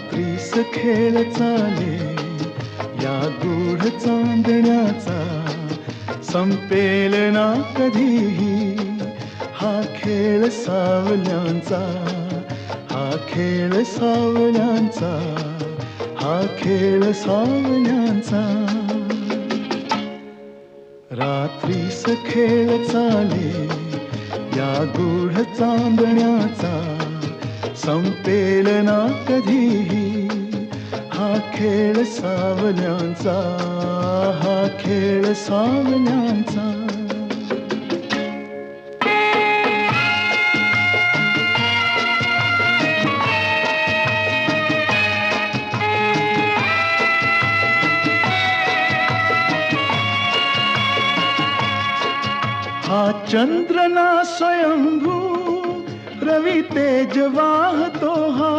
रात्रीस खेळ चाले या गूढ चांदण्याचा, संपेल ना कधीही हा खेळ सावल्यांचा, हा खेळ सावल्यांचा, हा खेळ सावल्यांचा. रात्रीस खेळ चाले या गूढ चांदण्याचा, संपेल ना कधीही हा खेळ सावल्यांचा, हा खेळ सावल्यांचा. हा चंद्र ना स्वयंभू रवी तेज वाहतो हा,